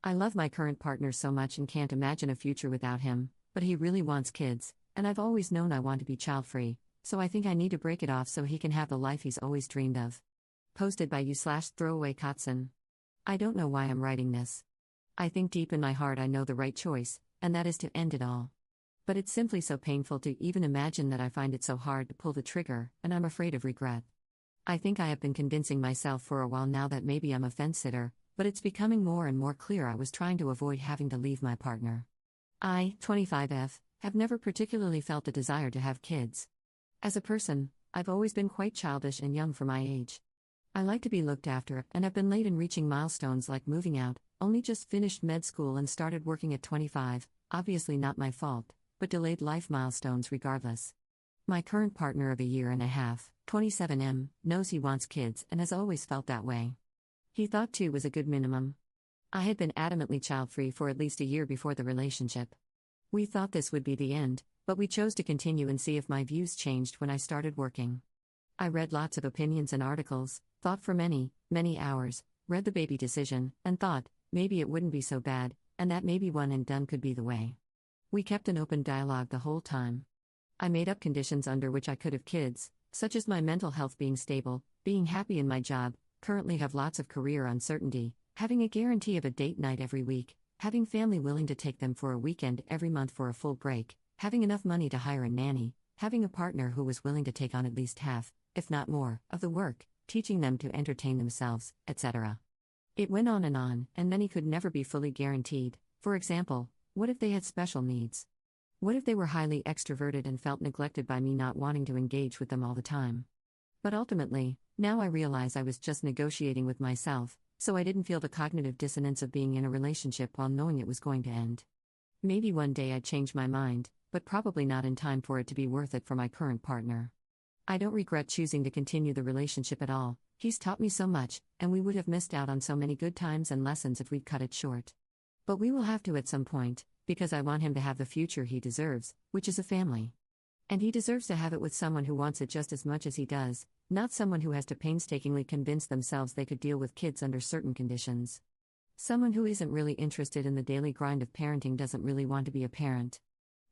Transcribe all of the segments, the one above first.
I love my current partner so much and can't imagine a future without him, but he really wants kids, and I've always known I want to be child-free, so I think I need to break it off so he can have the life he's always dreamed of. Posted by you/throwaway Kotson. I don't know why I'm writing this. I think deep in my heart I know the right choice, and that is to end it all. But it's simply so painful to even imagine that I find it so hard to pull the trigger, and I'm afraid of regret. I think I have been convincing myself for a while now that maybe I'm a fence-sitter, but it's becoming more and more clear I was trying to avoid having to leave my partner. I, 25F, have never particularly felt a desire to have kids. As a person, I've always been quite childish and young for my age. I like to be looked after and have been late in reaching milestones like moving out, only just finished med school and started working at 25, obviously not my fault, but delayed life milestones regardless. My current partner of a year and a half, 27M, knows he wants kids and has always felt that way. He thought 2 was a good minimum. I had been adamantly child-free for at least a year before the relationship. We thought this would be the end, but we chose to continue and see if my views changed when I started working. I read lots of opinions and articles, thought for many, many hours, read the baby decision, and thought, maybe it wouldn't be so bad, and that maybe one and done could be the way. We kept an open dialogue the whole time. I made up conditions under which I could have kids, such as my mental health being stable, being happy in my job, currently have lots of career uncertainty, having a guarantee of a date night every week, having family willing to take them for a weekend every month for a full break, having enough money to hire a nanny, having a partner who was willing to take on at least half, if not more, of the work, teaching them to entertain themselves, etc. It went on, and many could never be fully guaranteed. For example, what if they had special needs? What if they were highly extroverted and felt neglected by me not wanting to engage with them all the time? But ultimately, now I realize I was just negotiating with myself, so I didn't feel the cognitive dissonance of being in a relationship while knowing it was going to end. Maybe one day I'd change my mind, but probably not in time for it to be worth it for my current partner. I don't regret choosing to continue the relationship at all. He's taught me so much, and we would have missed out on so many good times and lessons if we'd cut it short. But we will have to at some point, because I want him to have the future he deserves, which is a family. And he deserves to have it with someone who wants it just as much as he does, not someone who has to painstakingly convince themselves they could deal with kids under certain conditions. Someone who isn't really interested in the daily grind of parenting doesn't really want to be a parent.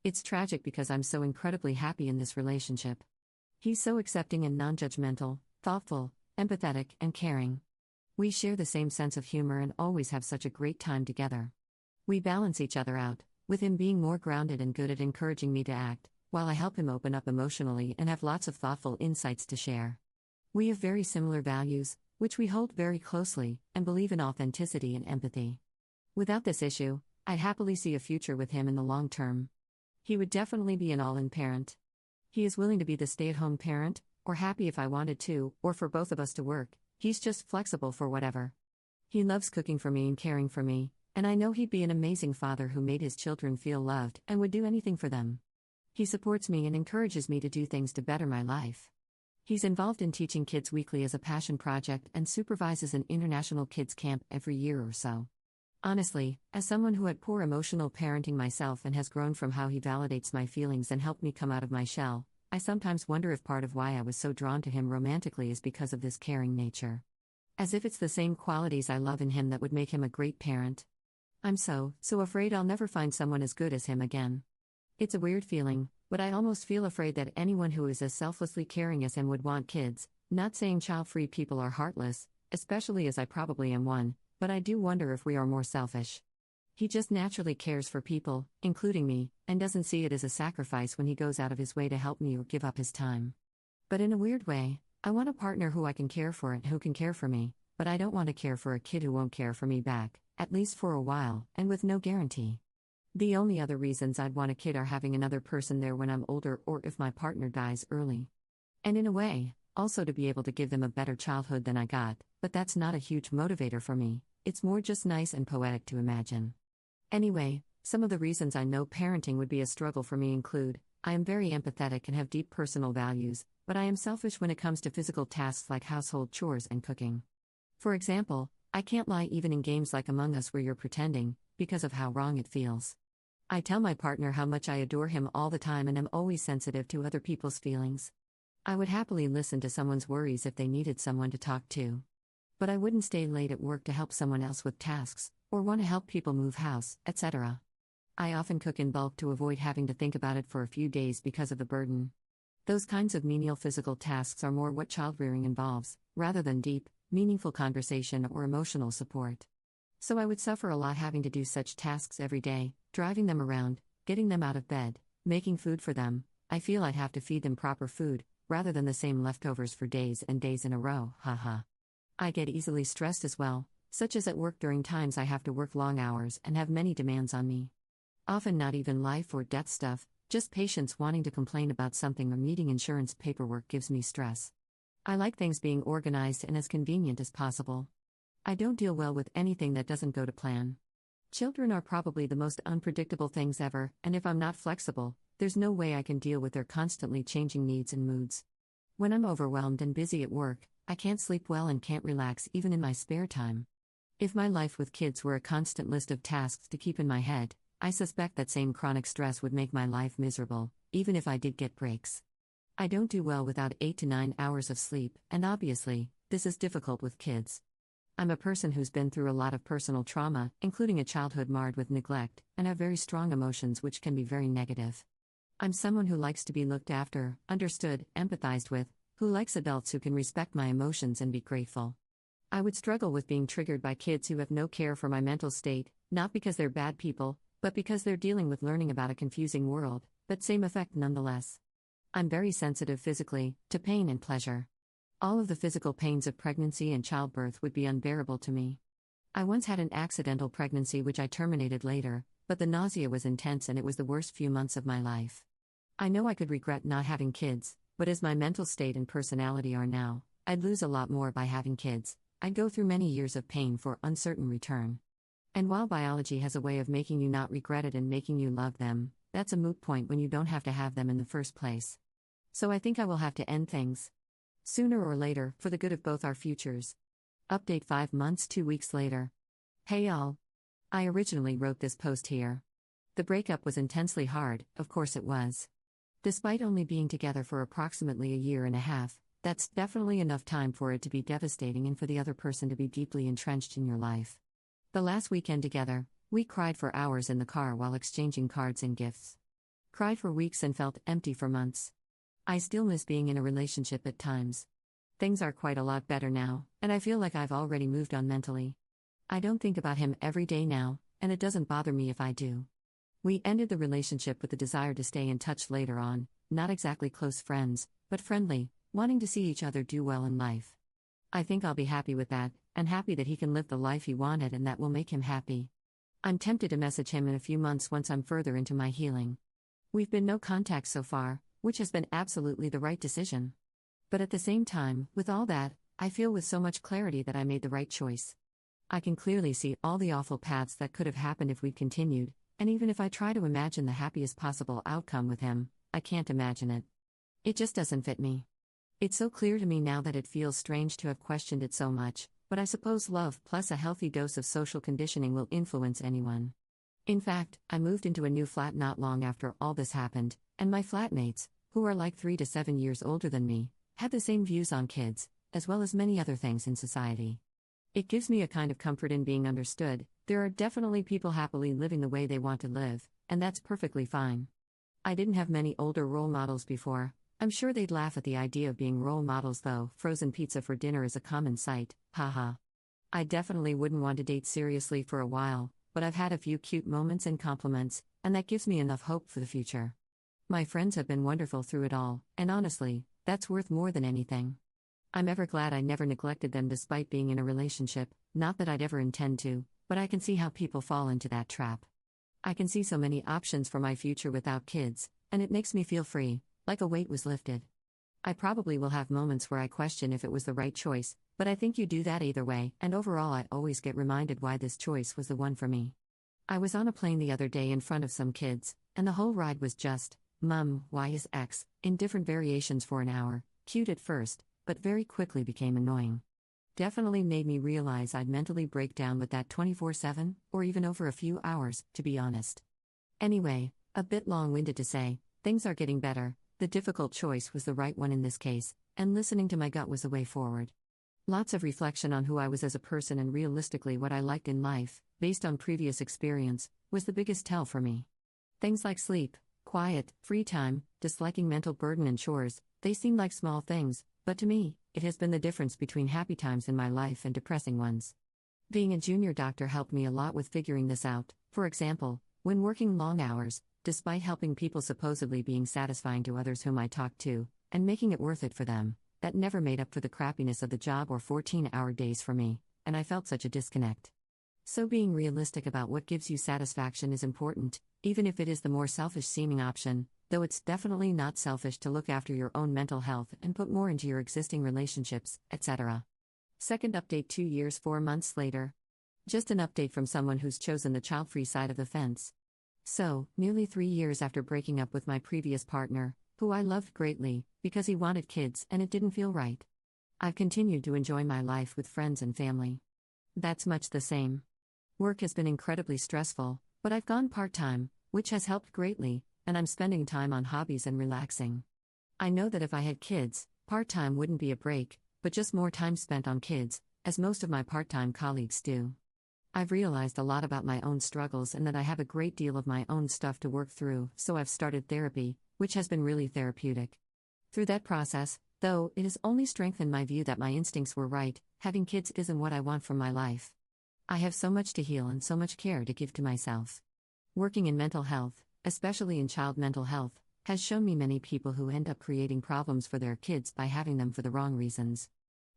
It's tragic because I'm so incredibly happy in this relationship. He's so accepting and non-judgmental, thoughtful, empathetic, and caring. We share the same sense of humor and always have such a great time together. We balance each other out, with him being more grounded and good at encouraging me to act, while I help him open up emotionally and have lots of thoughtful insights to share. We have very similar values, which we hold very closely, and believe in authenticity and empathy. Without this issue, I'd happily see a future with him in the long term. He would definitely be an all-in parent. He is willing to be the stay-at-home parent, or happy if I wanted to, or for both of us to work. He's just flexible for whatever. He loves cooking for me and caring for me, and I know he'd be an amazing father who made his children feel loved and would do anything for them. He supports me and encourages me to do things to better my life. He's involved in teaching Kids Weekly as a passion project and supervises an international kids camp every year or so. Honestly, as someone who had poor emotional parenting myself and has grown from how he validates my feelings and helped me come out of my shell, I sometimes wonder if part of why I was so drawn to him romantically is because of this caring nature. As if it's the same qualities I love in him that would make him a great parent. I'm so afraid I'll never find someone as good as him again. It's a weird feeling, but I almost feel afraid that anyone who is as selflessly caring as him would want kids. Not saying child-free people are heartless, especially as I probably am one, but I do wonder if we are more selfish. He just naturally cares for people, including me, and doesn't see it as a sacrifice when he goes out of his way to help me or give up his time. But in a weird way, I want a partner who I can care for and who can care for me, but I don't want to care for a kid who won't care for me back, at least for a while, and with no guarantee. The only other reasons I'd want a kid are having another person there when I'm older or if my partner dies early. And in a way, also to be able to give them a better childhood than I got, but that's not a huge motivator for me, it's more just nice and poetic to imagine. Anyway, some of the reasons I know parenting would be a struggle for me include, I am very empathetic and have deep personal values, but I am selfish when it comes to physical tasks like household chores and cooking. For example, I can't lie even in games like Among Us where you're pretending, because of how wrong it feels. I tell my partner how much I adore him all the time and am always sensitive to other people's feelings. I would happily listen to someone's worries if they needed someone to talk to. But I wouldn't stay late at work to help someone else with tasks, or want to help people move house, etc. I often cook in bulk to avoid having to think about it for a few days because of the burden. Those kinds of menial physical tasks are more what childrearing involves, rather than deep, meaningful conversation or emotional support. So I would suffer a lot having to do such tasks every day, driving them around, getting them out of bed, making food for them. I feel I'd have to feed them proper food, rather than the same leftovers for days and days in a row, haha. I get easily stressed as well, such as at work during times I have to work long hours and have many demands on me. Often not even life or death stuff, just patients wanting to complain about something or needing insurance paperwork gives me stress. I like things being organized and as convenient as possible. I don't deal well with anything that doesn't go to plan. Children are probably the most unpredictable things ever, and if I'm not flexible, there's no way I can deal with their constantly changing needs and moods. When I'm overwhelmed and busy at work, I can't sleep well and can't relax even in my spare time. If my life with kids were a constant list of tasks to keep in my head, I suspect that same chronic stress would make my life miserable, even if I did get breaks. I don't do well without 8 to 9 hours of sleep, and obviously, this is difficult with kids. I'm a person who's been through a lot of personal trauma, including a childhood marred with neglect, and have very strong emotions which can be very negative. I'm someone who likes to be looked after, understood, empathized with, who likes adults who can respect my emotions and be grateful. I would struggle with being triggered by kids who have no care for my mental state, not because they're bad people, but because they're dealing with learning about a confusing world, but same effect nonetheless. I'm very sensitive physically, to pain and pleasure. All of the physical pains of pregnancy and childbirth would be unbearable to me. I once had an accidental pregnancy which I terminated later, but the nausea was intense and it was the worst few months of my life. I know I could regret not having kids, but as my mental state and personality are now, I'd lose a lot more by having kids. I'd go through many years of pain for uncertain return. And while biology has a way of making you not regret it and making you love them, that's a moot point when you don't have to have them in the first place. So I think I will have to end things. Sooner or later, for the good of both our futures. Update 5 months 2 weeks later. Hey y'all. I originally wrote this post here. The breakup was intensely hard, of course it was. Despite only being together for approximately a year and a half, that's definitely enough time for it to be devastating and for the other person to be deeply entrenched in your life. The last weekend together, we cried for hours in the car while exchanging cards and gifts. Cried for weeks and felt empty for months. I still miss being in a relationship at times. Things are quite a lot better now, and I feel like I've already moved on mentally. I don't think about him every day now, and it doesn't bother me if I do. We ended the relationship with the desire to stay in touch later on, not exactly close friends, but friendly, wanting to see each other do well in life. I think I'll be happy with that, and happy that he can live the life he wanted and that will make him happy. I'm tempted to message him in a few months once I'm further into my healing. We've been no contact so far, which has been absolutely the right decision. But at the same time, with all that, I feel with so much clarity that I made the right choice. I can clearly see all the awful paths that could have happened if we'd continued, and even if I try to imagine the happiest possible outcome with him, I can't imagine it. It just doesn't fit me. It's so clear to me now that it feels strange to have questioned it so much, but I suppose love plus a healthy dose of social conditioning will influence anyone. In fact, I moved into a new flat not long after all this happened, and my flatmates, who are like 3 to 7 years older than me, had the same views on kids, as well as many other things in society. It gives me a kind of comfort in being understood. There are definitely people happily living the way they want to live, and that's perfectly fine. I didn't have many older role models before. I'm sure they'd laugh at the idea of being role models though. Frozen pizza for dinner is a common sight, haha. I definitely wouldn't want to date seriously for a while, but I've had a few cute moments and compliments, and that gives me enough hope for the future. My friends have been wonderful through it all, and honestly, that's worth more than anything. I'm ever glad I never neglected them despite being in a relationship, not that I'd ever intend to, but I can see how people fall into that trap. I can see so many options for my future without kids, and it makes me feel free, like a weight was lifted. I probably will have moments where I question if it was the right choice, but I think you do that either way, and overall I always get reminded why this choice was the one for me. I was on a plane the other day in front of some kids, and the whole ride was just, "Mum, why is X?" in different variations for an hour, cute at first, but very quickly became annoying. Definitely made me realize I'd mentally break down with that 24/7, or even over a few hours, to be honest. Anyway, a bit long-winded to say, things are getting better, the difficult choice was the right one in this case, and listening to my gut was the way forward. Lots of reflection on who I was as a person and realistically what I liked in life, based on previous experience, was the biggest tell for me. Things like sleep, quiet, free time, disliking mental burden and chores, they seem like small things, but to me, it has been the difference between happy times in my life and depressing ones. Being a junior doctor helped me a lot with figuring this out. For example, when working long hours, despite helping people supposedly being satisfying to others whom I talked to, and making it worth it for them, that never made up for the crappiness of the job or 14-hour days for me, and I felt such a disconnect. So being realistic about what gives you satisfaction is important, even if it is the more selfish-seeming option, though it's definitely not selfish to look after your own mental health and put more into your existing relationships, etc. Second update 2 years 4 months later. Just an update from someone who's chosen the child-free side of the fence. So, nearly 3 years after breaking up with my previous partner, who I loved greatly, because he wanted kids and it didn't feel right, I've continued to enjoy my life with friends and family. That's much the same. Work has been incredibly stressful, but I've gone part-time, which has helped greatly, and I'm spending time on hobbies and relaxing. I know that if I had kids, part-time wouldn't be a break, but just more time spent on kids, as most of my part-time colleagues do. I've realized a lot about my own struggles and that I have a great deal of my own stuff to work through, so I've started therapy, which has been really therapeutic. Through that process, though, it has only strengthened my view that my instincts were right, having kids isn't what I want from my life. I have so much to heal and so much care to give to myself. Working in mental health, especially in child mental health, has shown me many people who end up creating problems for their kids by having them for the wrong reasons.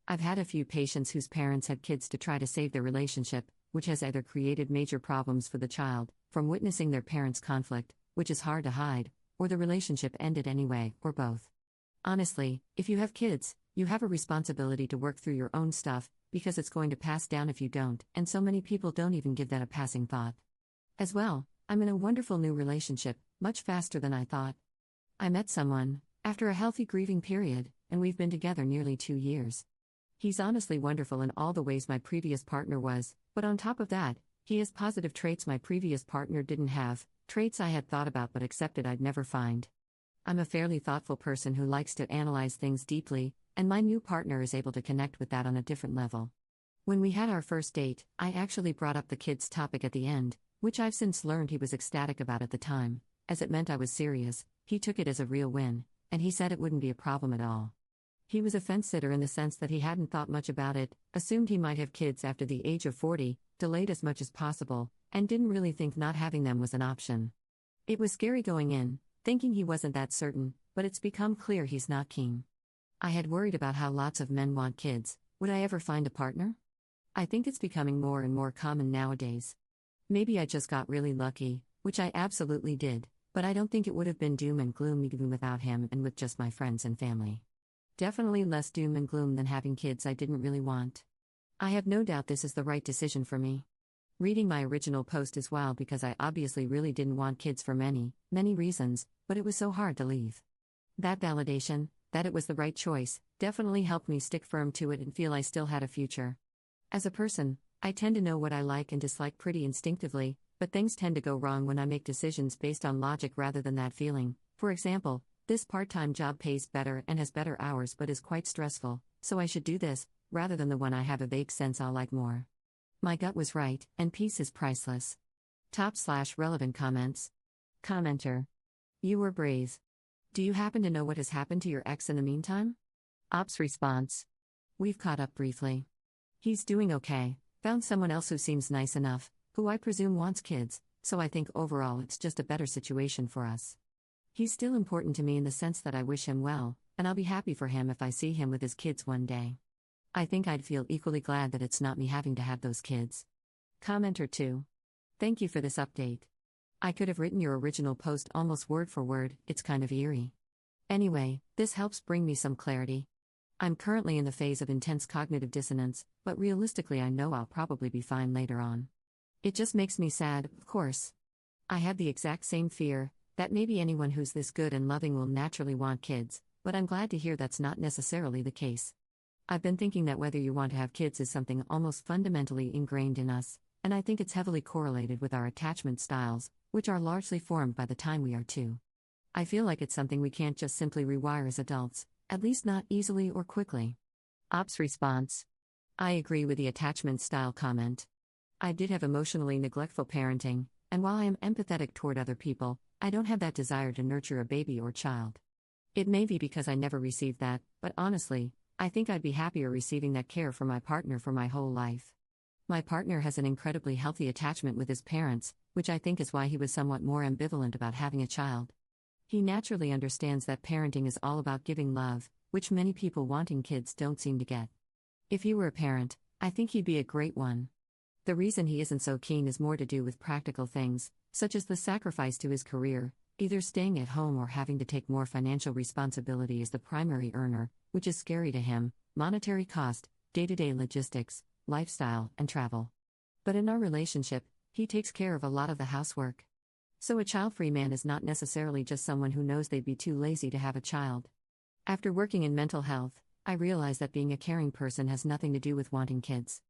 I've had a few patients whose parents had kids to try to save their relationship, which has either created major problems for the child, from witnessing their parents' conflict, which is hard to hide, or the relationship ended anyway, or both. Honestly, if you have kids, you have a responsibility to work through your own stuff, because it's going to pass down if you don't, and so many people don't even give that a passing thought. As well, I'm in a wonderful new relationship, much faster than I thought. I met someone, after a healthy grieving period, and we've been together nearly 2 years. He's honestly wonderful in all the ways my previous partner was, but on top of that, he has positive traits my previous partner didn't have, traits I had thought about but accepted I'd never find. I'm a fairly thoughtful person who likes to analyze things deeply, and my new partner is able to connect with that on a different level. When we had our first date, I actually brought up the kids topic at the end, which I've since learned he was ecstatic about at the time, as it meant I was serious. He took it as a real win, and he said it wouldn't be a problem at all. He was a fence-sitter in the sense that he hadn't thought much about it, assumed he might have kids after the age of 40, delayed as much as possible, and didn't really think not having them was an option. It was scary going in, thinking he wasn't that certain, but it's become clear he's not keen. I had worried about how lots of men want kids. Would I ever find a partner? I think it's becoming more and more common nowadays. Maybe I just got really lucky, which I absolutely did, but I don't think it would have been doom and gloom even without him and with just my friends and family. Definitely less doom and gloom than having kids I didn't really want. I have no doubt this is the right decision for me. Reading my original post is wild because I obviously really didn't want kids for many, many reasons, but it was so hard to leave. That validation, that it was the right choice, definitely helped me stick firm to it and feel I still had a future. As a person, I tend to know what I like and dislike pretty instinctively, but things tend to go wrong when I make decisions based on logic rather than that feeling. For example, this part-time job pays better and has better hours but is quite stressful, so I should do this, rather than the one I have a vague sense I'll like more. My gut was right, and peace is priceless. Top/relevant comments. Commenter. You were brave. Do you happen to know what has happened to your ex in the meantime? Ops response. We've caught up briefly. He's doing okay, found someone else who seems nice enough, who I presume wants kids, so I think overall it's just a better situation for us. He's still important to me in the sense that I wish him well, and I'll be happy for him if I see him with his kids one day. I think I'd feel equally glad that it's not me having to have those kids. Commenter 2. Thank you for this update. I could have written your original post almost word for word, it's kind of eerie. Anyway, this helps bring me some clarity. I'm currently in the phase of intense cognitive dissonance, but realistically I know I'll probably be fine later on. It just makes me sad, of course. I had the exact same fear, that maybe anyone who's this good and loving will naturally want kids, but I'm glad to hear that's not necessarily the case. I've been thinking that whether you want to have kids is something almost fundamentally ingrained in us, and I think it's heavily correlated with our attachment styles, which are largely formed by the time we are 2. I feel like it's something we can't just simply rewire as adults, at least not easily or quickly. Ops response. I agree with the attachment style comment. I did have emotionally neglectful parenting, and while I am empathetic toward other people, I don't have that desire to nurture a baby or child. It may be because I never received that, but honestly, I think I'd be happier receiving that care from my partner for my whole life. My partner has an incredibly healthy attachment with his parents, which I think is why he was somewhat more ambivalent about having a child. He naturally understands that parenting is all about giving love, which many people wanting kids don't seem to get. If he were a parent, I think he'd be a great one. The reason he isn't so keen is more to do with practical things, such as the sacrifice to his career, either staying at home or having to take more financial responsibility as the primary earner, which is scary to him, monetary cost, day-to-day logistics, lifestyle, and travel. But in our relationship, he takes care of a lot of the housework. So a child-free man is not necessarily just someone who knows they'd be too lazy to have a child. After working in mental health, I realized that being a caring person has nothing to do with wanting kids.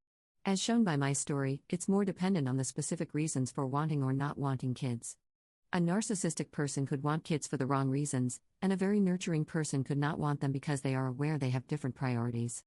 As shown by my story, it's more dependent on the specific reasons for wanting or not wanting kids. A narcissistic person could want kids for the wrong reasons, and a very nurturing person could not want them because they are aware they have different priorities.